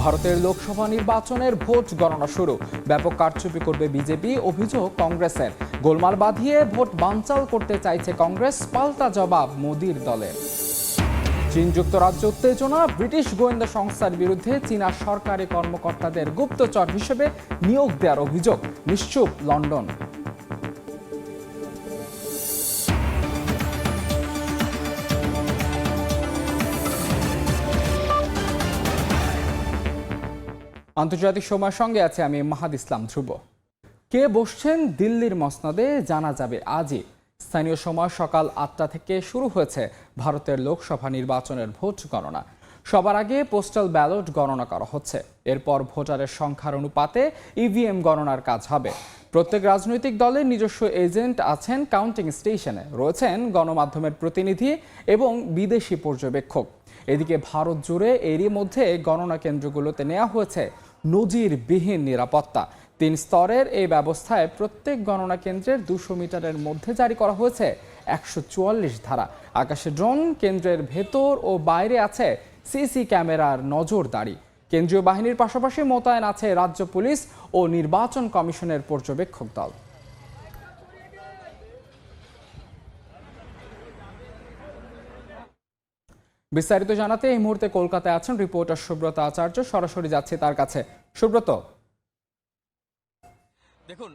ভারতের লোকসভা নির্বাচনের ভোট গণনা শুরু। ব্যাপক কারচুপি করবে বিজেপি, অভিযোগ কংগ্রেসের। গোলমাল বাঁধিয়ে ভোট বানচাল করতে চাইছে কংগ্রেস, পাল্টা জবাব মোদির দলের। চীন যুক্তরাজ্য উত্তেজনা, ব্রিটিশ গোয়েন্দা সংস্থার বিরুদ্ধে চীনা সরকারি কর্মকর্তাদের গুপ্তচর হিসেবে নিয়োগ দেওয়ার অভিযোগ। নিশ্চুপ লন্ডন। আন্তর্জাতিক সময়ের সঙ্গে আছে আমি মাহাদ ইসলাম ধ্রুব। কে বসছেন দিল্লির মসনদে জানা যাবে আজই। স্থানীয় সময় সকাল 8টা থেকে শুরু হয়েছে ভারতের লোকসভা নির্বাচনের ভোট গণনা। সবার আগে পোস্টাল ব্যালট গণনা করা হচ্ছে। এরপর ভোটারের সংখ্যার অনুপাতে ইভিএম গণনার কাজ হবে। প্রত্যেক রাজনৈতিক দলের নিজস্ব এজেন্ট আছেন কাউন্টিং স্টেশনে, রয়েছেন গণমাধ্যমের প্রতিনিধি এবং বিদেশি পর্যবেক্ষক। এদিকে ভারত জুড়ে এরই মধ্যে গণনা কেন্দ্রগুলোতে নেওয়া হয়েছে নজিরবিহীন নিরাপত্তা। 3 স্তরের এই ব্যবস্থায় প্রত্যেক গণনা কেন্দ্রের 200 মিটারের মধ্যে জারি করা হয়েছে 144 ধারা। আকাশে ড্রোন, কেন্দ্রের ভেতর ও বাইরে আছে সিসি ক্যামেরার নজরদারি। কেন্দ্রীয় বাহিনীর পাশাপাশি মোতায়েন আছে রাজ্য পুলিশ ও নির্বাচন কমিশনের পর্যবেক্ষক দল। বিস্তারিত জানাতে এই মুহূর্তে কলকাতায় আছেন রিপোর্টার সুব্রত আচার্য। সরাসরি যাচ্ছে তার কাছে। সুব্রত, দেখুন,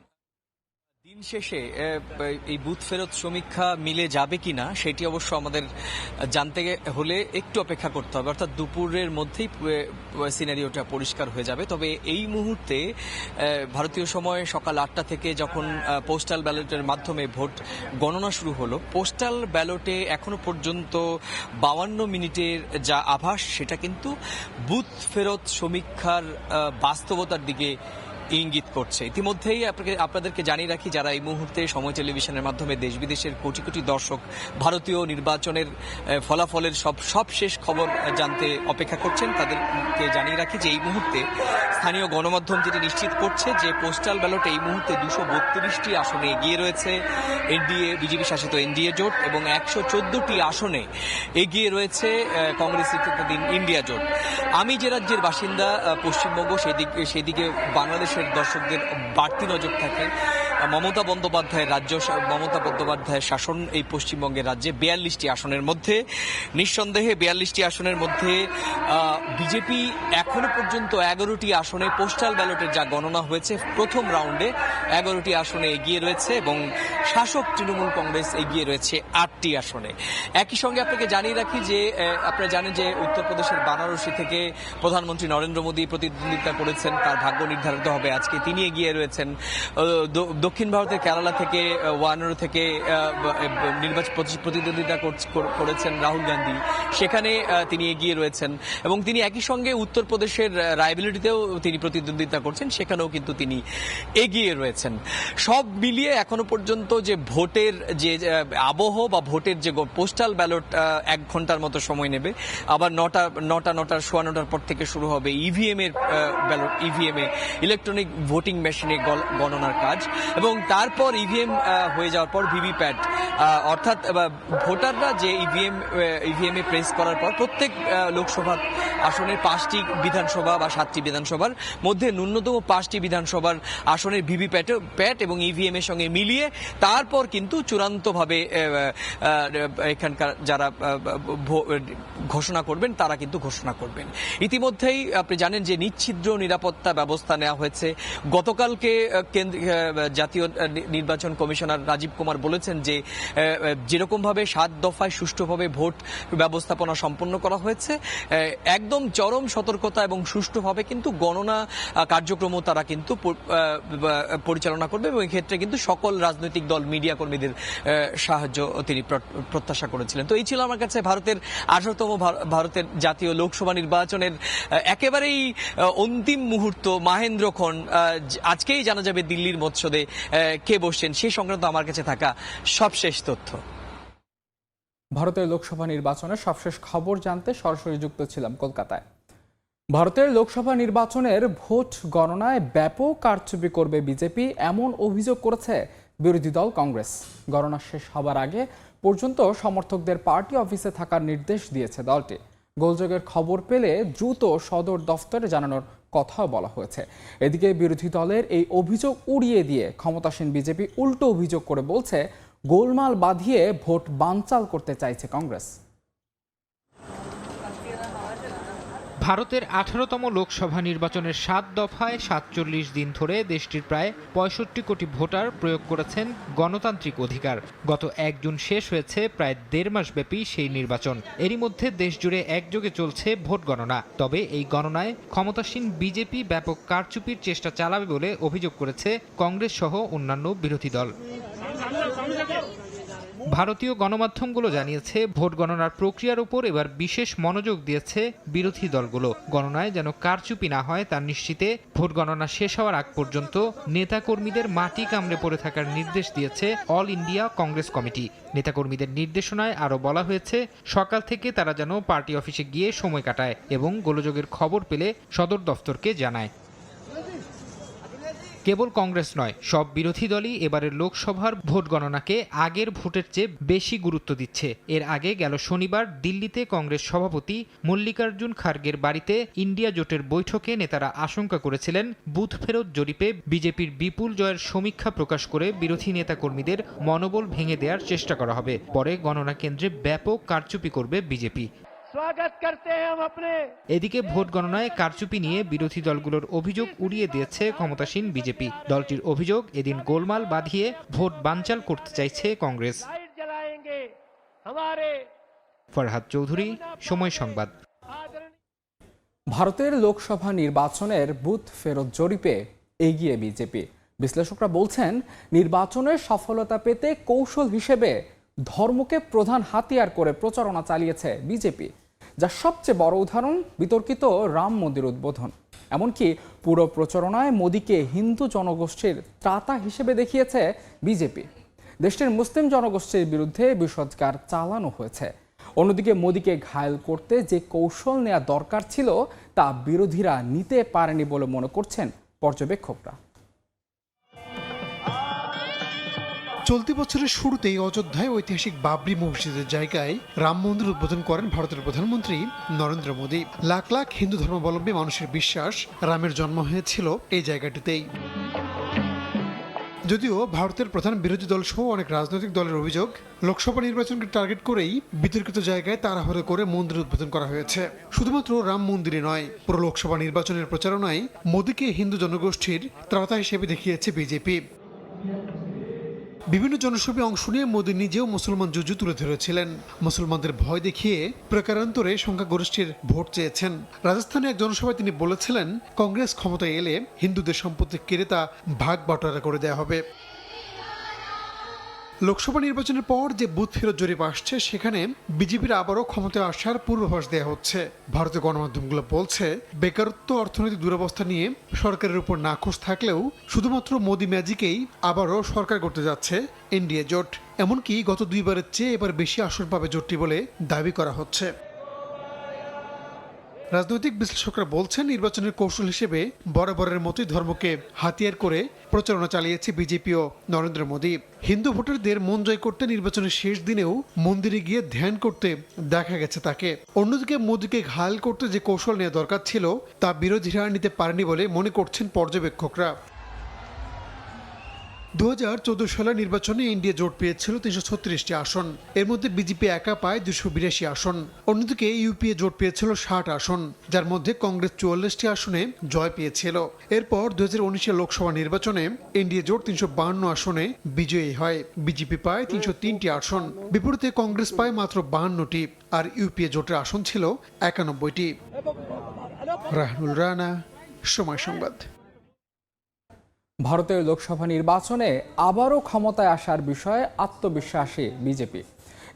দিন শেষে এই বুথ ফেরত সমীক্ষা মিলে যাবে কিনা সেটি অবশ্য আমাদের জানতে হলে একটু অপেক্ষা করতে হবে। অর্থাৎ দুপুরের মধ্যেই সিনারিওটা পরিষ্কার হয়ে যাবে। তবে এই মুহূর্তে ভারতীয় সময় সকাল 8টা থেকে যখন পোস্টাল ব্যালটের মাধ্যমে ভোট গণনা শুরু হলো, পোস্টাল ব্যালটে এখনো পর্যন্ত 52 মিনিটের যা আভাস সেটা কিন্তু বুথ ফেরত সমীক্ষার বাস্তবতার দিকে ইঙ্গিত করছে। ইতিমধ্যেই আপনাদেরকে জানিয়ে রাখি, যারা এই মুহূর্তে সময় টেলিভিশনের মাধ্যমে দেশ বিদেশের কোটি কোটি দর্শক ভারতীয় নির্বাচনের ফলাফলের সব শেষ খবর জানতে অপেক্ষা করছেন, তাদেরকে জানিয়ে রাখি যে এই মুহূর্তে স্থানীয় গণমাধ্যম যেটি নিশ্চিত করছে যে পোস্টাল ব্যালটে এই মুহূর্তে 232টি আসনে এগিয়ে রয়েছে বিজেপি শাসিত এনডিএ জোট এবং 114টি আসনে এগিয়ে রয়েছে কংগ্রেস ইন্ডিয়া জোট। আমি যে রাজ্যের বাসিন্দা পশ্চিমবঙ্গ, সেদিকে বাংলাদেশের দর্শকদের বাড়তি নজর থাকে। মমতা বন্দ্যোপাধ্যায়ের শাসন এই পশ্চিমবঙ্গের রাজ্যে 42টি আসনের মধ্যে, নিঃসন্দেহে 42টি আসনের মধ্যে বিজেপি এখনো পর্যন্ত 11টি আসনে পোস্টাল ব্যালটের যা গণনা হয়েছে প্রথম রাউন্ডে 11টি আসনে এগিয়ে রয়েছে এবং শাসক তৃণমূল কংগ্রেস এগিয়ে রয়েছে 8টি আসনে। একই সঙ্গে আপনাকে জানিয়ে রাখি যে আপনারা জানেন যে উত্তরপ্রদেশের বানারসি থেকে প্রধানমন্ত্রী নরেন্দ্র মোদী প্রতিদ্বন্দ্বিতা করেছেন, তার ভাগ্য নির্ধারিত হবে আজকে। তিনি এগিয়ে রয়েছেন। দক্ষিণ ভারতের কেরালা থেকে ওয়ানার থেকে নির্বাচন প্রতিদ্বন্দ্বিতা করেছেন রাহুল গান্ধী, সেখানে তিনি এগিয়ে রয়েছেন এবং তিনি একই সঙ্গে উত্তরপ্রদেশের রায়বেরিলিতেও তিনি প্রতিদ্বন্দ্বিতা করছেন, সেখানেও কিন্তু তিনি এগিয়ে রয়েছেন। সব মিলিয়ে এখনো পর্যন্ত যে ভোটের যে আবহ বা ভোটের যে পোস্টাল ব্যালট 1 ঘন্টার মতো সময় নেবে, আবার 9টার পর থেকে শুরু হবে ইভিএম এর ব্যালট, ইভিএমে ইলেকট্রনিক ভোটিং মেশিনে গণনার কাজ এবং তারপর ইভিএম হয়ে যাওয়ার পর ভিভিপ্যাট, অর্থাৎ ভোটাররা যে ইভিএম এ প্রেস করার পর প্রত্যেক লোকসভা আসনের 5টি বিধানসভা বা 7টি বিধানসভার মধ্যে ন্যূনতম 5টি বিধানসভার আসনের ভিভিপ্যাট এবং ইভিএম এর সঙ্গে মিলিয়ে তারপর কিন্তু চূড়ান্তভাবে এখানকার যারা ঘোষণা করবেন তারা কিন্তু ঘোষণা করবেন। ইতিমধ্যেই আপনি জানেন যে নিচ্ছিদ্র নিরাপত্তা ব্যবস্থা নেওয়া হয়েছে। গতকালকে জাতীয় নির্বাচন কমিশনার রাজীব কুমার বলেছেন যে যেরকমভাবে 7 দফায় সুষ্ঠুভাবে ভোট ব্যবস্থাপনা সম্পন্ন করা হয়েছে, একদম চরম সতর্কতা এবং সুষ্ঠুভাবে কিন্তু গণনা কার্যক্রম তারা কিন্তু পরিচালনা করবে এবং এক্ষেত্রে কিন্তু সকল রাজনৈতিক দল, মিডিয়া কর্মীদের সাহায্য তিনি প্রত্যাশা করেছিলেন। তো এই ছিল আমার কাছে ভারতের 18তম ভারতের জাতীয় লোকসভা নির্বাচনের একেবারেই অন্তিম মুহূর্ত, মাহেন্দ্রক্ষণ। আজকেই জানা যাবে দিল্লির মসনদে কে বসছেন সেই সংক্রান্ত আমার কাছে থাকা সবশেষ তথ্য। ভারতের লোকসভা নির্বাচনের সবশেষ খবর জানতে সরাসরি যুক্ত ছিলাম কলকাতায়। ভারতের লোকসভা নির্বাচনের ভোট গণনায় ব্যাপক কারচুপি করবে বিজেপি, এমন অভিযোগ করেছে বিরোধী দল কংগ্রেস। গণনা শেষ হবার আগে পর্যন্ত সমর্থকদের পার্টি অফিসে থাকার নির্দেশ দিয়েছে দলটি। গোলযোগের খবর পেলে দ্রুত সদর দফতরে জানানোর কথাও বলা হয়েছে। এদিকে বিরোধী দলের এই অভিযোগ উড়িয়ে দিয়ে ক্ষমতাসীন বিজেপি উল্টো অভিযোগ করে বলছে গোলমাল বাঁধিয়ে ভোট বানচাল করতে চাইছে কংগ্রেস। ভারতের 18তম লোকসভা নির্বাচনের 7 দফায় 47 দিন ধরে দেশটির প্রায় 65 কোটি ভোটার প্রয়োগ করেছেন গণতান্ত্রিক অধিকার। গত 1 জুন শেষ হয়েছে প্রায় 1.5 মাসব্যাপী সেই নির্বাচন। এরই মধ্যে দেশজুড়ে একযোগে চলছে ভোট গণনা। তবে এই গণনায় ক্ষমতাসীন বিজেপি ব্যাপক কারচুপির চেষ্টা চালাবে বলে অভিযোগ করেছে কংগ্রেস সহ অন্যান্য বিরোধী দল। ভারতীয় গণমাধ্যমগুলো জানিয়েছে ভোট গণনার প্রক্রিয়ার উপর এবার বিশেষ মনোযোগ দিয়েছে বিরোধী দলগুলো। গণনায় যেন কারচুপি না হয় তা নিশ্চিতে ভোট গণনা শেষ হওয়ার আগ পর্যন্ত নেতাকর্মীদের মাটি কামড়ে পড়ে থাকার নির্দেশ দিয়েছে অল ইন্ডিয়া কংগ্রেস কমিটি। নেতাকর্মীদের নির্দেশনায় আরও বলা হয়েছে সকাল থেকে তারা যেন পার্টি অফিসে গিয়ে সময় কাটায় এবং গোলযোগের খবর পেলে সদর দফতরকে জানায়। কেবল কংগ্রেস নয়, সব বিরোধী দলই এবারের লোকসভার ভোট গণনাকে আগের ভোটের চেয়ে বেশি গুরুত্ব দিচ্ছে। এর আগে গেল শনিবার দিল্লিতে কংগ্রেস সভাপতি মল্লিকার্জুন খার্গের বাড়িতে ইন্ডিয়া জোটের বৈঠকে নেতারা আশঙ্কা করেছিলেন বুথ ফেরত জরিপে বিজেপির বিপুল জয়ের সমীক্ষা প্রকাশ করে বিরোধী নেতাকর্মীদের মনোবল ভেঙে দেওয়ার চেষ্টা করা হবে। পরে গণনা কেন্দ্রে ব্যাপক কারচুপি করবে বিজেপি। এদিকে ভোট গণনায় কারচুপি নিয়ে বিরোধী দলগুলোর অভিযোগ উড়িয়ে দিয়েছে ক্ষমতাসীন বিজেপি। দলটির অভিযোগ এদিন গোলমাল বাঁধিয়ে ভোট বানচাল করতে চাইছে কংগ্রেস। ফরহাদ চৌধুরী, সময় সংবাদ। ভারতের লোকসভা নির্বাচনের বুথ ফেরত জরিপে এগিয়ে বিজেপি। বিশ্লেষকরা বলছেন নির্বাচনের সফলতা পেতে কৌশল হিসেবে ধর্মকে প্রধান হাতিয়ার করে প্রচারণা চালিয়েছে বিজেপি, যার সবচেয়ে বড় উদাহরণ বিতর্কিত রাম মন্দির উদ্বোধন। এমনকি পুরো প্রচারণায় মোদীকে হিন্দু জনগোষ্ঠীর ত্রাতা হিসেবে দেখিয়েছে বিজেপি। দেশটির মুসলিম জনগোষ্ঠীর বিরুদ্ধে বিষোদগার চালানো হয়েছে। অন্যদিকে মোদীকে ঘায়েল করতে যে কৌশল নেওয়া দরকার ছিল তা বিরোধীরা নিতে পারেনি বলে মনে করছেন পর্যবেক্ষকরা। চলতি বছরের শুরুতেই অযোধ্যায় ঐতিহাসিক বাবরি মসজিদের জায়গায় রাম মন্দির উদ্বোধন করেন ভারতের প্রধানমন্ত্রী নরেন্দ্র মোদী। লাখ লাখ হিন্দু ধর্মাবলম্বী মানুষের বিশ্বাস রামের জন্ম হয়েছিল এই জায়গাটিতেই। যদিও ভারতের প্রধান বিরোধী দল সহ অনেক রাজনৈতিক দলের অভিযোগ লোকসভা নির্বাচনকে টার্গেট করেই বিতর্কিত জায়গায় তাড়াহুড়ো করে মন্দির উদ্বোধন করা হয়েছে। শুধুমাত্র রাম মন্দিরে নয়, পুরো লোকসভা নির্বাচনের প্রচারণায় মোদীকে হিন্দু জনগোষ্ঠীর ত্রাতা হিসেবে দেখিয়েছে বিজেপি। বিভিন্ন জনসভায় অংশ নিয়ে মোদী নিজেও মুসলমান জুজু তুলে ধরেছিলেন। মুসলমানদের ভয় দেখিয়ে প্রকারান্তরে সংখ্যাগরিষ্ঠের ভোট চেয়েছেন। রাজস্থানে এক জনসভায় তিনি বলেছিলেন কংগ্রেস ক্ষমতায় এলে হিন্দুদের সম্পত্তি কেড়ে তা ভাগ বাটোয়ারা করে দেওয়া হবে। লোকসভা নির্বাচনের পর যে বুথ ফেরত জরিপ আসছে সেখানে বিজেপির আবারও ক্ষমতায় আসার পূর্বাভাস দেওয়া হচ্ছে। ভারতীয় গণমাধ্যমগুলো বলছে বেকারত্ব, অর্থনৈতিক দুরবস্থা নিয়ে সরকারের উপর নাখোশ থাকলেও শুধুমাত্র মোদি ম্যাজিকেই আবারও সরকার করতে যাচ্ছে এনডিএ জোট। এমনকি গত দুইবারের চেয়ে এবার বেশি আসন পাবে জোটটি বলে দাবি করা হচ্ছে। রাজনৈতিক বিশ্লেষকরা বলছেন নির্বাচনের কৌশল হিসেবে বরাবরের মতোই ধর্মকে হাতিয়ার করে প্রচারণা চালিয়েছে বিজেপি ও নরেন্দ্র মোদী। হিন্দু ভোটারদের মন জয় করতে নির্বাচনের শেষ দিনেও মন্দিরে গিয়ে ধ্যান করতে দেখা গেছে তাকে। অন্যদিকে মোদীকে ঘায়েল করতে যে কৌশল নেওয়া দরকার ছিল তা বিরোধীরা নিতে পারেনি বলে মনে করছেন পর্যবেক্ষকরা। 2014 সালের নির্বাচনে ইন্ডিয়া জোট পেয়েছিল 336টি আসন। এর মধ্যে বিজেপি একা পায় 282 আসন। অন্যদিকে ইউপিএ জোট পেয়েছিল 60 আসন, যার মধ্যে কংগ্রেস 44টি আসনে জয় পেয়েছিল। এরপর 2019 লোকসভা নির্বাচনে ইন্ডিয়া জোট 352 আসনে বিজয়ী হয়। বিজেপি পায় 303টি আসন, বিপরীতে কংগ্রেস পায় মাত্র 52টি, আর ইউপিএ জোটের আসন ছিল 91টি। রাহনুল রানা, সময় সংবাদ। ভারতের লোকসভা নির্বাচনে আবারও ক্ষমতায় আসার বিষয়ে আত্মবিশ্বাসী বিজেপি।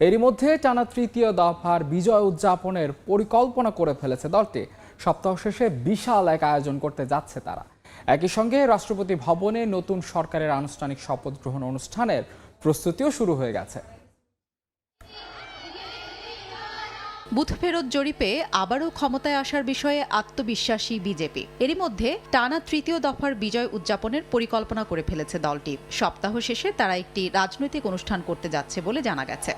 এরই মধ্যে টানা তৃতীয় দফার বিজয় উদযাপনের পরিকল্পনা করে ফেলেছে দলটি। সপ্তাহ শেষে বিশাল এক আয়োজন করতে যাচ্ছে তারা। একই সঙ্গে রাষ্ট্রপতি ভবনে নতুন সরকারের আনুষ্ঠানিক শপথ গ্রহণ অনুষ্ঠানের প্রস্তুতিও শুরু হয়ে গেছে। বুথ ফেরত জরিপে আবারও ক্ষমতায় আসার বিষয়ে আত্মবিশ্বাসী বিজেপি। এরই মধ্যে টানা তৃতীয় দফার বিজয় উদযাপনের পরিকল্পনা করে ফেলেছে দলটি। সপ্তাহ শেষে তারা একটি রাজনৈতিক অনুষ্ঠান করতে যাচ্ছে বলে জানা গেছে।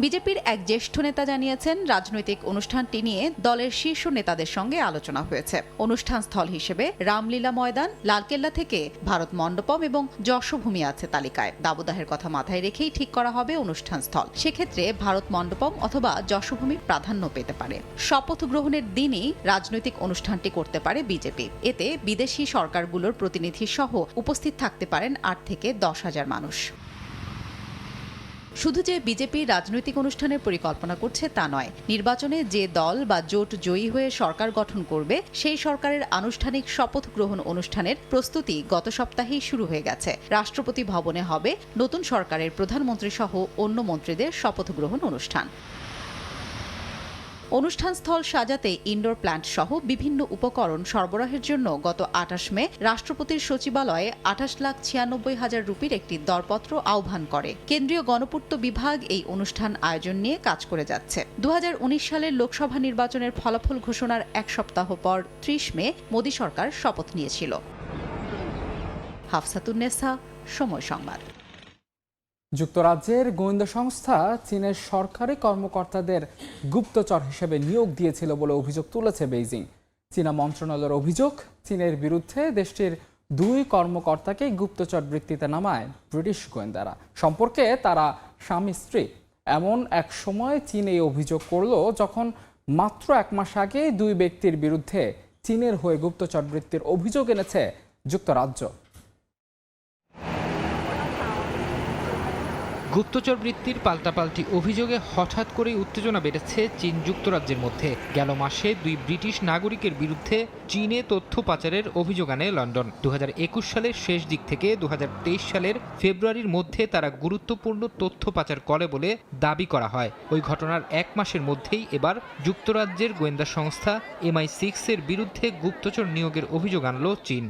বিজেপির এক জ্যেষ্ঠ নেতা জানিয়েছেন, রাজনৈতিক অনুষ্ঠানটি নিয়ে দলের শীর্ষ নেতাদের সঙ্গে আলোচনা হয়েছে। অনুষ্ঠান স্থল হিসেবে রামলীলা ময়দান, লালকেল্লা থেকে ভারত মণ্ডপম এবং যশোভূমি আছে তালিকায়। দাবদাহের কথা মাথায় রেখেই ঠিক করা হবে অনুষ্ঠান স্থল। সেক্ষেত্রে ভারত মণ্ডপম অথবা যশোভূমি প্রাধান্য পেতে পারে। শপথ গ্রহণের দিনই রাজনৈতিক অনুষ্ঠানটি করতে পারে বিজেপি। এতে বিদেশি সরকারগুলোর প্রতিনিধি সহ উপস্থিত থাকতে পারেন ৮ থেকে ১০,০০০ মানুষ। শুধু যে বিজেপি রাজনৈতিক অনুষ্ঠানের পরিকল্পনা করছে তা নয়, নির্বাচনে যে দল বা জোট জয়ী হয়ে সরকার গঠন করবে সেই সরকারের আনুষ্ঠানিক শপথ গ্রহণ অনুষ্ঠানের প্রস্তুতি গত সপ্তাহেই শুরু হয়ে গেছে। রাষ্ট্রপতি ভবনে হবে নতুন সরকারের প্রধানমন্ত্রী সহ অন্য মন্ত্রীদের শপথ গ্রহণ অনুষ্ঠান। অনুষ্ঠানস্থল সাজাতে ইনডোর প্ল্যান্ট সহ বিভিন্ন উপকরণ সরবরাহের জন্য গত ২৮ মে রাষ্ট্রপতির সচিবালয়ে ২৮,৯৬,০০০ রুপির একটি দরপত্র আহ্বান করে। কেন্দ্রীয় গণপূর্ত বিভাগ এই অনুষ্ঠান আয়োজন নিয়ে কাজ করে যাচ্ছে। ২০১৯ সালের লোকসভা নির্বাচনের ফলাফল ঘোষণার এক সপ্তাহ পর ৩০ মে মোদী সরকার শপথ নিয়েছিল। হাফসাতুন্নেসা, সময় সংবাদ। যুক্তরাজ্যের গোয়েন্দা সংস্থা চীনের সরকারি কর্মকর্তাদের গুপ্তচর হিসেবে নিয়োগ দিয়েছিল বলে অভিযোগ তুলেছে বেইজিং। চীনা মন্ত্রণালয়ের অভিযোগ, চীনের বিরুদ্ধে দেশটির ২ কর্মকর্তাকে গুপ্তচর বৃত্তিতে নামায় ব্রিটিশ গোয়েন্দারা। সম্পর্কে তারা স্বামী স্ত্রী। এমন এক সময় চীন এই অভিযোগ করল যখন মাত্র ১ মাস আগে ২ ব্যক্তির বিরুদ্ধে চীনের হয়ে গুপ্তচর বৃত্তির অভিযোগ এনেছে যুক্তরাজ্য। গুপ্তচর বৃত্তির পাল্টাপাল্টি অভিযোগে হঠাৎ করেই উত্তেজনা বেড়েছে চীন যুক্তরাজ্যের মধ্যে। গেল মাসে ২ ব্রিটিশ নাগরিকের বিরুদ্ধে চীনে তথ্য পাচারের অভিযোগ আনে লন্ডন। ২০২১ সালের শেষ দিক থেকে ২০২৩ সালের ফেব্রুয়ারির মধ্যে তারা গুরুত্বপূর্ণ তথ্য পাচার করে বলে দাবি করা হয়। ওই ঘটনার ১ মাসের মধ্যেই এবার যুক্তরাজ্যের গোয়েন্দা সংস্থা MI6 এর বিরুদ্ধে গুপ্তচর নিয়োগের অভিযোগ আনল চীন।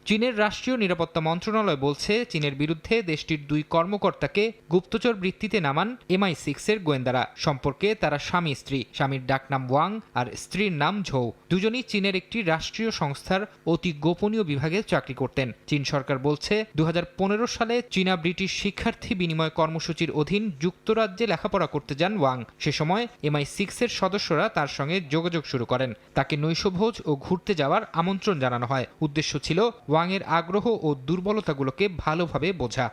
চীনের রাষ্ট্রীয় নিরাপত্তা মন্ত্রণালয় বলছে, চীনের বিরুদ্ধে দেশটির ২ কর্মকর্তাকে গুপ্তচর বৃত্তিতে নামান MI6 এর গোয়েন্দারা। সম্পর্কে তারা স্বামী স্ত্রী। স্বামীর ডাকনাম ওয়াং আর স্ত্রীর নাম ঝৌ। দুজনই চীনের একটি রাষ্ট্রীয় সংস্থার অতি গোপনীয় বিভাগে চাকরি করতেন। চীন সরকার বলছে, ২০১৫ সালে চীনা ব্রিটিশ শিক্ষার্থী বিনিময় কর্মসূচির অধীন যুক্তরাজ্যে লেখাপড়া করতে যান ওয়াং। সে সময় MI6 এর সদস্যরা তার সঙ্গে যোগাযোগ শুরু করেন। তাকে নৈশভোজ ও ঘুরতে যাওয়ার আমন্ত্রণ জানানো হয়। উদ্দেশ্য ছিল ওয়াংয়ের আগ্রহ ও দুর্বলতাগুলোকে ভালোভাবে বোঝা।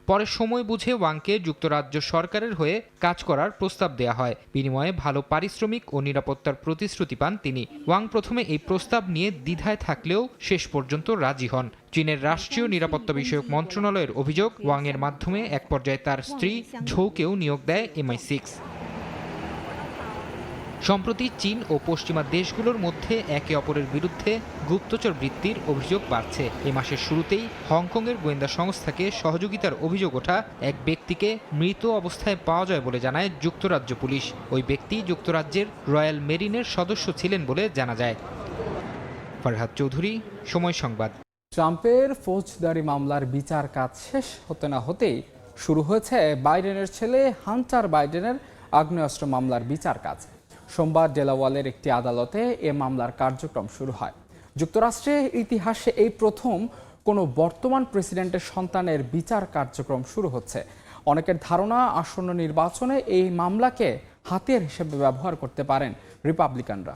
পরে সময় বুঝে ওয়াংকে যুক্তরাজ্য সরকারের হয়ে কাজ করার প্রস্তাব দেয়া হয়। বিনিময়ে ভালো পারিশ্রমিক ও নিরাপত্তার প্রতিশ্রুতি পান তিনি। ওয়াং প্রথমে এই প্রস্তাব নিয়ে দ্বিধায় থাকলেও শেষ পর্যন্ত রাজি হন। চীনের রাষ্ট্রীয় নিরাপত্তা বিষয়ক মন্ত্রণালয়ের অভিযোগ, ওয়াংয়ের মাধ্যমে এক পর্যায়ে তার স্ত্রী ঝৌকেও নিয়োগ দেয় MI6। সম্প্রতি চীন ও পশ্চিমা দেশগুলোর মধ্যে একে অপরের বিরুদ্ধে গুপ্তচর বৃত্তির অভিযোগ বাড়ছে। এ মাসের শুরুতেই হংকংয়ের গোয়েন্দা সংস্থাকে সহযোগিতার অভিযোগ ওঠা এক ব্যক্তিকে মৃত অবস্থায় পাওয়া যায় বলে জানায় যুক্তরাজ্য পুলিশ। ওই ব্যক্তি যুক্তরাজ্যের রয়্যাল মেরিনের সদস্য ছিলেন বলে জানা যায়। ফরহাদ চৌধুরী, সময় সংবাদ। ট্রাম্পের ফৌজদারি মামলার বিচার কাজ শেষ হতে না হতেই শুরু হয়েছে বাইডেনের ছেলে হান্টার বাইডেনের আগ্নেয়াস্ত্র মামলার বিচার কাজ। সোমবার ডেলাওয়ালের একটি আদালতে এ মামলার কার্যক্রম শুরু হয়। যুক্তরাষ্ট্রের ইতিহাসে এই প্রথম কোনো বর্তমান প্রেসিডেন্টের সন্তানের বিচার কার্যক্রম শুরু হচ্ছে। অনেকের ধারণা, আসন্ন নির্বাচনে এই মামলাকে হাতিয়ার হিসেবে ব্যবহার করতে পারেন রিপাবলিকানরা।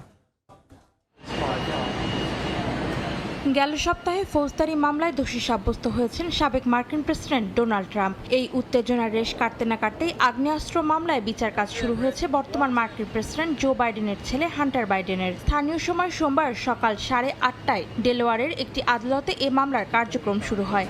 গেল সপ্তাহে ফৌজদারি মামলায় দোষী সাব্যস্ত হয়েছেন সাবেক মার্কিন প্রেসিডেন্ট ডোনাল্ড ট্রাম্প। এই উত্তেজনার রেশ কাটতে না কাটতেই আগ্নেয়াস্ত্র মামলায় বিচার কাজ শুরু হয়েছে বর্তমান মার্কিন প্রেসিডেন্ট জো বাইডেনের ছেলে হান্টার বাইডেনের। স্থানীয় সময় সোমবার সকাল 8:30টায় ডেলাওয়ারের একটি আদালতে এ মামলার কার্যক্রম শুরু হয়।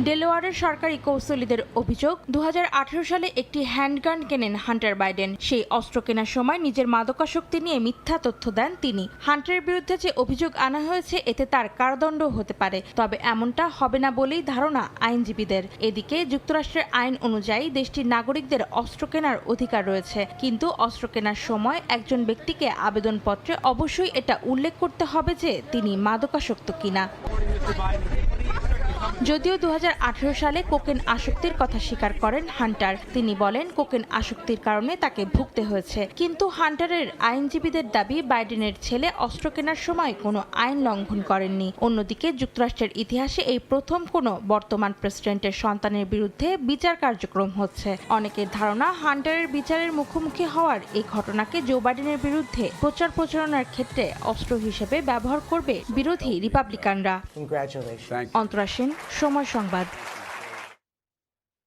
ডেলাওয়ারের সরকারি কৌঁসুলিদের অভিযোগ, 2018 সালে একটি হ্যান্ডগান কেনেন হান্টার বাইডেন। সেই অস্ত্র কেনার সময় নিজের মাদকাসক্তি নিয়ে মিথ্যা তথ্য দেন তিনি। হান্টারের বিরুদ্ধে যে অভিযোগ আনা হয়েছে এতে তার কারাদণ্ড হতে পারে, তবে এমনটা হবে না বলেই ধারণা আইনজীবীদের। এদিকে যুক্তরাষ্ট্রের আইন অনুযায়ী দেশটির নাগরিকদের অস্ত্র কেনার অধিকার রয়েছে, কিন্তু অস্ত্র কেনার সময় একজন ব্যক্তিকে আবেদনপত্রে অবশ্যই এটা উল্লেখ করতে হবে যে তিনি মাদকাসক্ত কিনা। যদিও 2018 সালে কোকেন আসক্তির কথা স্বীকার করেন হান্টার। তিনি বলেন কোকেন আসক্তির কারণে তাকে ভুগতে হয়েছে। কিন্তু হান্টারের আইনজীবীদের দাবি বাইডেনের ছেলে অস্ত্র কেনার সময় কোনো আইন লঙ্ঘন করেননি। অন্যদিকে যুক্তরাষ্ট্রের ইতিহাসে এই প্রথম কোনো বর্তমান প্রেসিডেন্টের সন্তানের বিরুদ্ধে বিচার কার্যক্রম হচ্ছে। অনেকের ধারণা হান্টারের বিচারের মুখোমুখি হওয়ার এই ঘটনাকে জো বাইডেনের বিরুদ্ধে প্রচার প্রচারণার ক্ষেত্রে অস্ত্র হিসেবে ব্যবহার করবে বিরোধী রিপাবলিকানরা। অন্তরা সেন, সময় সংবাদ।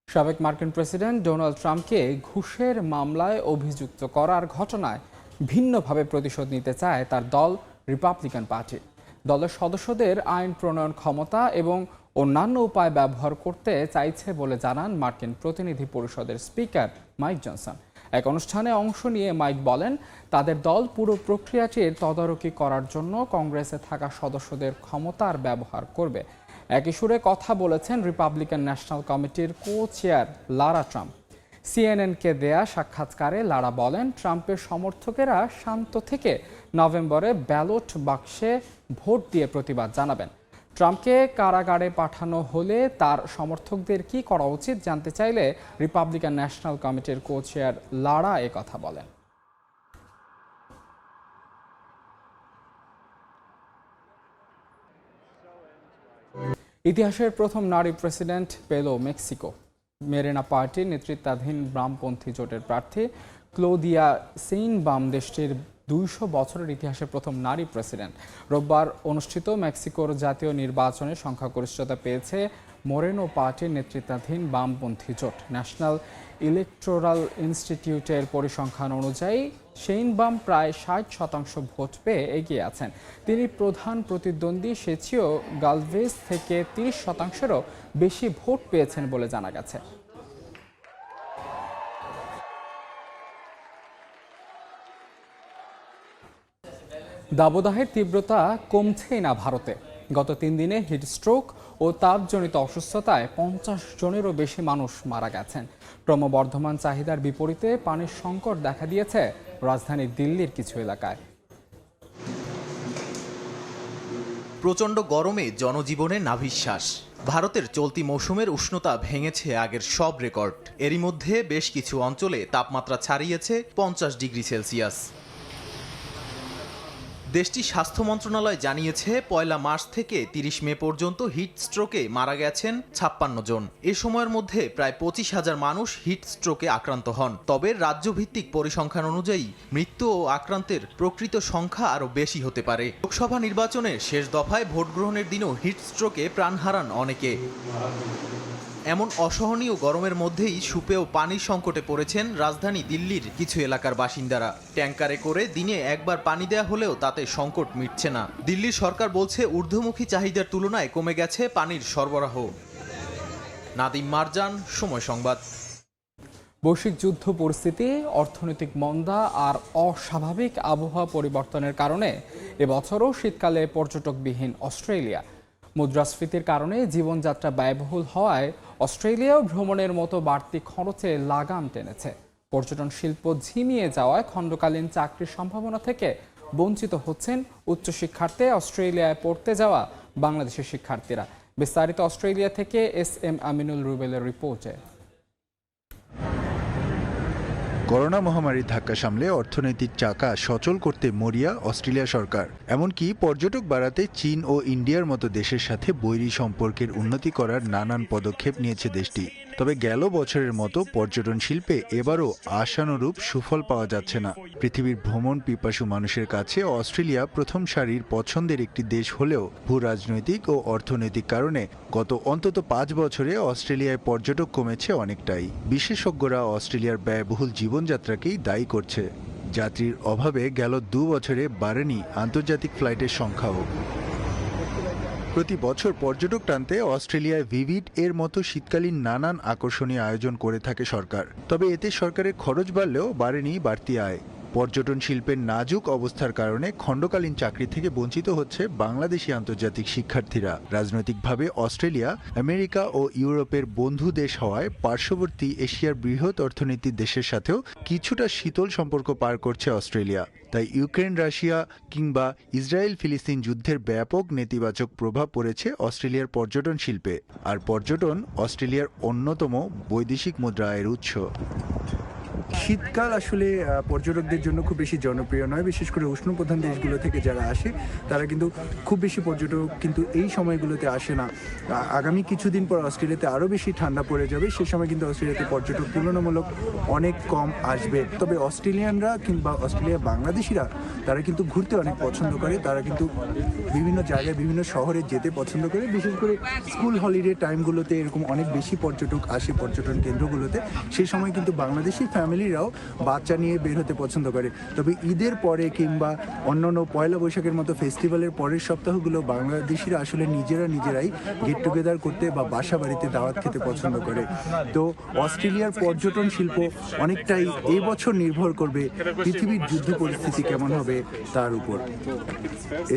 সাবেক মার্কিন প্রেসিডেন্ট ডোনাল্ড ট্রাম্পকে ঘুষের মামলায় অভিযুক্ত করার ঘটনায় ভিন্নভাবে প্রতিশোধ নিতে চায় তার দল রিপাবলিকান পার্টি। দলের সদস্যদের আইন প্রণয়ন ক্ষমতা এবং অন্যান্য উপায় ব্যবহার করতে চাইছে বলে জানান মার্কিন প্রতিনিধি পরিষদের স্পিকার মাইক জনসন। এক অনুষ্ঠানে অংশ নিয়ে মাইক বলেন, তাদের দল পুরো প্রক্রিয়াটির তদারকি করার জন্য কংগ্রেসে থাকা সদস্যদের ক্ষমতার ব্যবহার করবে। একই সুরে কথা বলেছেন রিপাবলিকান ন্যাশনাল কমিটির কো-চেয়ার লারা ট্রাম্প। সিএনএনকে দেয়া সাক্ষাৎকারে লারা বলেন, ট্রাম্পের সমর্থকেরা শান্ত থেকে নভেম্বরে ব্যালট বাক্সে ভোট দিয়ে প্রতিবাদ জানাবেন। ট্রাম্পকে কারাগারে পাঠানো হলে তার সমর্থকদের কি করা উচিত জানতে চাইলে রিপাবলিকান ন্যাশনাল কমিটির কো-চেয়ার লারা কথা বলেন। ইতিহাসের প্রথম নারী প্রেসিডেন্ট পেল মেক্সিকো। মেরিনা পার্টির নেতৃত্বাধীন বামপন্থী জোটের প্রার্থী ক্লোদিয়া সেইনবাম দেশটির 200 বছরের ইতিহাসে প্রথম নারী প্রেসিডেন্ট। রোববার অনুষ্ঠিত মেক্সিকোর জাতীয় নির্বাচনে সংখ্যাগরিষ্ঠতা পেয়েছে মোরেনো পার্টির নেতৃত্বাধীন বামপন্থী জোট। ন্যাশনাল ইলেকটোরাল ইনস্টিটিউটের পরিসংখ্যান অনুযায়ী সেইনবাম প্রায় 60% ভোট পেয়ে এগিয়ে আছেন। তিনি প্রধান প্রতিদ্বন্দ্বী সেচিও গালভেজ থেকে 30%-এরও বেশি ভোট পেয়েছেন বলে জানা গেছে। দাবদাহের তীব্রতা কমছেই না ভারতে। গত 3 দিনে হিটস্ট্রোক ও তাপজনিত অসুস্থতায় 50 জনেরও বেশি মানুষ মারা গেছেন। ক্রমবর্ধমান চাহিদার বিপরীতে পানির সংকট দেখা দিয়েছে রাজধানী দিল্লির কিছু এলাকায়। প্রচণ্ড গরমে জনজীবনে নাভিশ্বাস। ভারতের চলতি মৌসুমের উষ্ণতা ভেঙেছে আগের সব রেকর্ড। এরই মধ্যে বেশ কিছু অঞ্চলে তাপমাত্রা ছাড়িয়েছে 50 ডিগ্রি সেলসিয়াস। দেশটির স্বাস্থ্য মন্ত্রণালয় জানিয়েছে, 1 মার্চ থেকে 30 মে পর্যন্ত হিট স্ট্রোকে মারা গেছেন 56 জন। এ সময়ের মধ্যে প্রায় 25,000 মানুষ হিট স্ট্রোকে আক্রান্ত হন। তবে রাজ্যভিত্তিক পরিসংখ্যান অনুযায়ী মৃত্যু ও আক্রান্তের প্রকৃত সংখ্যা আরও বেশি হতে পারে। লোকসভা নির্বাচনের শেষ দফায় ভোট গ্রহণের দিনও হিট স্ট্রোকে প্রাণ হারান অনেকে। এমন অসহনীয় গরমের মধ্যেই সুপেয় পানির সংকটে পড়েছেন রাজধানী দিল্লির কিছু এলাকার বাসিন্দারা। ট্যাঙ্কারে করে দিনে একবার পানি দেয়া হলেও তাতে সংকট মিটছে না। দিল্লির সরকার বলছে, ঊর্ধ্বমুখী চাহিদার তুলনায় কমে গেছে পানির সরবরাহ। নাদিম মারজান, সময় সংবাদ। বৈশ্বিক যুদ্ধ পরিস্থিতি, অর্থনৈতিক মন্দা আর অস্বাভাবিক আবহাওয়া পরিবর্তনের কারণে এবছরও শীতকালে পর্যটকবিহীন অস্ট্রেলিয়া। মুদ্রাস্ফীতির কারণে জীবনযাত্রা ব্যয়বহুল হওয়ায় অস্ট্রেলিয়াও ভ্রমণের মতো বাড়তি খরচে লাগাম টেনেছে। পর্যটন শিল্প ঝিমিয়ে যাওয়ায় খণ্ডকালীন চাকরির সম্ভাবনা থেকে বঞ্চিত হচ্ছেন উচ্চশিক্ষার্থে অস্ট্রেলিয়ায় পড়তে যাওয়া বাংলাদেশের শিক্ষার্থীরা। বিস্তারিত অস্ট্রেলিয়া থেকে SM আমিনুল রুবেলের রিপোর্টে। করোনা মহামারীর ধাক্কা সামলে অর্থনৈতিক চাকা সচল করতে মরিয়া অস্ট্রেলিয়া সরকার। এমনকি পর্যটক বাড়াতে চীন ও ইন্ডিয়ার মতো দেশের সাথে বৈরী সম্পর্কের উন্নতি করার নানান পদক্ষেপ নিয়েছে দেশটি। তবে গেল বছরের মতো পর্যটন শিল্পে এবারও আশানুরূপ সুফল পাওয়া যাচ্ছে না। পৃথিবীর ভ্রমণ পিপাসু মানুষের কাছে অস্ট্রেলিয়া প্রথম সারির পছন্দের একটি দেশ হলেও ভূ রাজনৈতিক ও অর্থনৈতিক কারণে গত অন্তত 5 বছরে অস্ট্রেলিয়ায় পর্যটক কমেছে অনেকটাই। বিশেষজ্ঞরা অস্ট্রেলিয়ার ব্যয়বহুল জীবনযাত্রাকেই দায়ী করছে। যাত্রীর অভাবে গেল 2 বছরে বাড়েনি আন্তর্জাতিক ফ্লাইটের সংখ্যাও। প্রতি বছর পর্যটক টানতে অস্ট্রেলিয়ায় ভিভিড এর মতো শীতকালীন নানান আকর্ষণীয় আয়োজন করে থাকে সরকার। তবে এতে সরকারের খরচ বাড়লেও বাড়েনি বাড়তি আয়। পর্যটন শিল্পের নাজুক অবস্থার কারণে খণ্ডকালীন চাকরি থেকে বঞ্চিত হচ্ছে বাংলাদেশি আন্তর্জাতিক শিক্ষার্থীরা। রাজনৈতিকভাবে অস্ট্রেলিয়া, আমেরিকা ও ইউরোপের বন্ধু দেশ হওয়ায় পার্শ্ববর্তী এশিয়ার বৃহৎ অর্থনীতির দেশের সাথেও কিছুটা শীতল সম্পর্ক পার করছে অস্ট্রেলিয়া। তাই ইউক্রেন রাশিয়া কিংবা ইসরায়েল ফিলিস্তিন যুদ্ধের ব্যাপক নেতিবাচক প্রভাব পড়েছে অস্ট্রেলিয়ার পর্যটন শিল্পে। আর পর্যটন অস্ট্রেলিয়ার অন্যতম বৈদেশিক মুদ্রা আয়ের উৎস। শীতকাল আসলে পর্যটকদের জন্য খুব বেশি জনপ্রিয় নয়, বিশেষ করে উষ্ণপ্রধান দেশগুলো থেকে যারা আসে তারা কিন্তু খুব বেশি পর্যটক কিন্তু এই সময়গুলোতে আসে না। আগামী কিছুদিন পর অস্ট্রেলিয়াতে আরও বেশি ঠান্ডা পড়ে যাবে, সে সময় কিন্তু অস্ট্রেলিয়াতে পর্যটক তুলনামূলক অনেক কম আসবে। তবে অস্ট্রেলিয়ানরা কিংবা অস্ট্রেলিয়া বাংলাদেশিরা তারা কিন্তু ঘুরতে অনেক পছন্দ করে, তারা কিন্তু বিভিন্ন জায়গায় বিভিন্ন শহরে যেতে পছন্দ করে। বিশেষ করে স্কুল হলিডে টাইমগুলোতে এরকম অনেক বেশি পর্যটক আসে পর্যটন কেন্দ্রগুলোতে, সেই সময় কিন্তু বাংলাদেশি ফ্যামিলিরাও বাচ্চা নিয়ে বের হতে পছন্দ করে। তবে ঈদের পরে কিংবা অন্যান্য পয়লা বৈশাখের মতো ফেস্টিভ্যালের পরের সপ্তাহগুলো বাংলাদেশিরা আসলে নিজেরাই গেট টুগেদার করতে বা বাসা বাড়িতে দাওয়াত খেতে পছন্দ করে। তো অস্ট্রেলিয়ার পর্যটন শিল্প অনেকটাই এই বছর নির্ভর করবে পৃথিবীর যুদ্ধ পরিস্থিতি কেমন হবে তার উপর।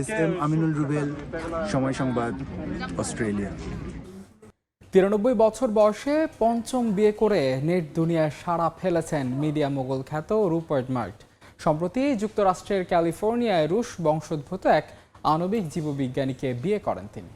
SM আমিনুল রুবেল, সময় সংবাদ, অস্ট্রেলিয়া। 93 বছর বয়সে পঞ্চম বিয়ে করে নেট দুনিয়ায় সাড়া ফেলেছেন মিডিয়া মোগল খ্যাত রুপার্ট মার্ট। সম্প্রতি যুক্তরাষ্ট্রের ক্যালিফোর্নিয়ায় রুশ বংশোদ্ভূত এক আণবিক জীববিজ্ঞানীকে বিয়ে করেন তিনি।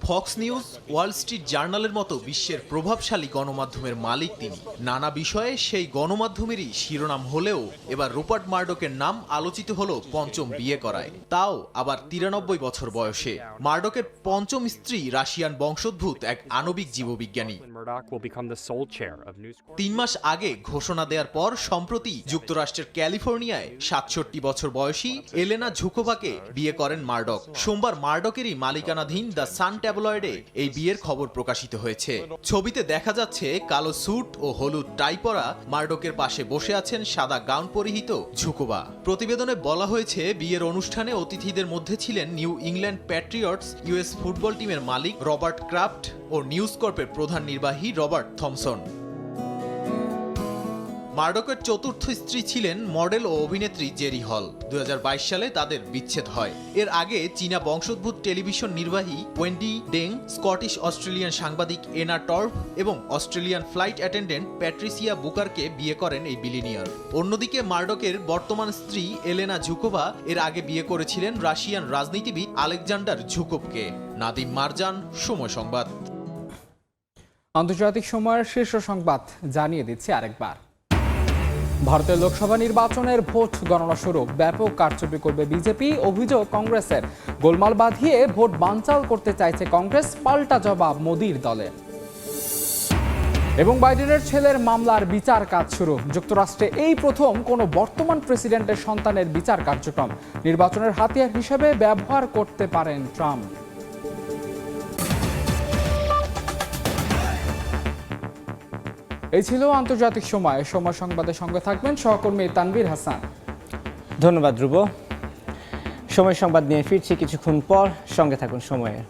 ফক্স নিউজ, ওয়াল স্ট্রিট জার্নালের মতো বিশ্বের প্রভাবশালী গণমাধ্যমের মালিক তিনি। নানা বিষয়ে সেই গণমাধ্যমেরই শিরোনাম হলেও এবার রুপার্ট মার্ডকের নাম আলোচিত হলো পঞ্চম বিয়ে করায়, তাও আবার 93 বছর বয়সে। মার্ডকের পঞ্চম স্ত্রী রাশিয়ান বংশোদ্ভূত এক আণবিক জীববিজ্ঞানী। 3 মাস আগে ঘোষণা দেওয়ার পর সম্প্রতি যুক্তরাষ্ট্রের ক্যালিফোর্নিয়ায় 67 বছর বয়সী এলেনা ঝুকোভাকে বিয়ে করেন মার্ডক। সোমবার মার্ডকেরই মালিকানাধীন দ্য সান ট্যাবলয়েডে এই বিয়ের খবর প্রকাশিত হয়েছে। ছবিতে দেখা যাচ্ছে কালো স্যুট ও হলুদ টাই পরা মার্ডকের পাশে বসে আছেন সাদা গাউন পরিহিত ঝুকোভা। প্রতিবেদনে বলা হয়েছে বিয়ের অনুষ্ঠানে অতিথিদের মধ্যে ছিলেন new England Patriots US football টিমের মালিক রবার্ট ক্রাফট ও নিউজ কর্পের প্রধান নির্বাহী রবার্ট থমসন। মার্ডকের চতুর্থ স্ত্রী ছিলেন মডেল ও অভিনেত্রী জেরি হল। 2022 সালে তাদের বিচ্ছেদ হয়। এর আগে চীনা বংশোদ্ভূত টেলিভিশন নির্বাহী ওয়েন্ডি ডেং, স্কটিশ অস্ট্রেলিয়ান সাংবাদিক এনা টর্ভ এবং অস্ট্রেলিয়ান ফ্লাইট অ্যাটেন্ডেন্ট প্যাট্রিসিয়া বুকারকে বিয়ে করেন এই বিলিনিয়ার। অন্যদিকে মার্ডকের বর্তমান স্ত্রী এলেনা ঝুকোভা এর আগে বিয়ে করেছিলেন রাশিয়ান রাজনীতিবিদ আলেকজান্ডার ঝুকোভকে। নাদিম মারজান, সময় সংবাদ। আন্তর্জাতিক সময়ের শীর্ষ সংবাদ জানিয়ে দিচ্ছি আরেকবার। ভারতের লোকসভা নির্বাচনের ভোট গণনা শুরু। ব্যাপক কারচুপি করবে বিজেপি, অভিযোগ কংগ্রেসের। গোলমাল বাঁধিয়ে ভোট বানচাল করতে চাইছে কংগ্রেস, পাল্টা জবাব মোদির দলের। এবং বাইডেনের ছেলের মামলার বিচার কাজ শুরু। যুক্তরাষ্ট্রে এই প্রথম কোনো বর্তমান প্রেসিডেন্টের সন্তানের বিচার কার্যক্রম নির্বাচনের হাতিয়ার হিসেবে ব্যবহার করতে পারেন ট্রাম্প। এই ছিল আন্তর্জাতিক সময় সংবাদের সঙ্গে থাকবেন সহকর্মী তানভীর হাসান। ধন্যবাদ ধ্রুব। সময় সংবাদ নিয়ে ফিরছি কিছুক্ষণ পর, সঙ্গে থাকুন সময়ের।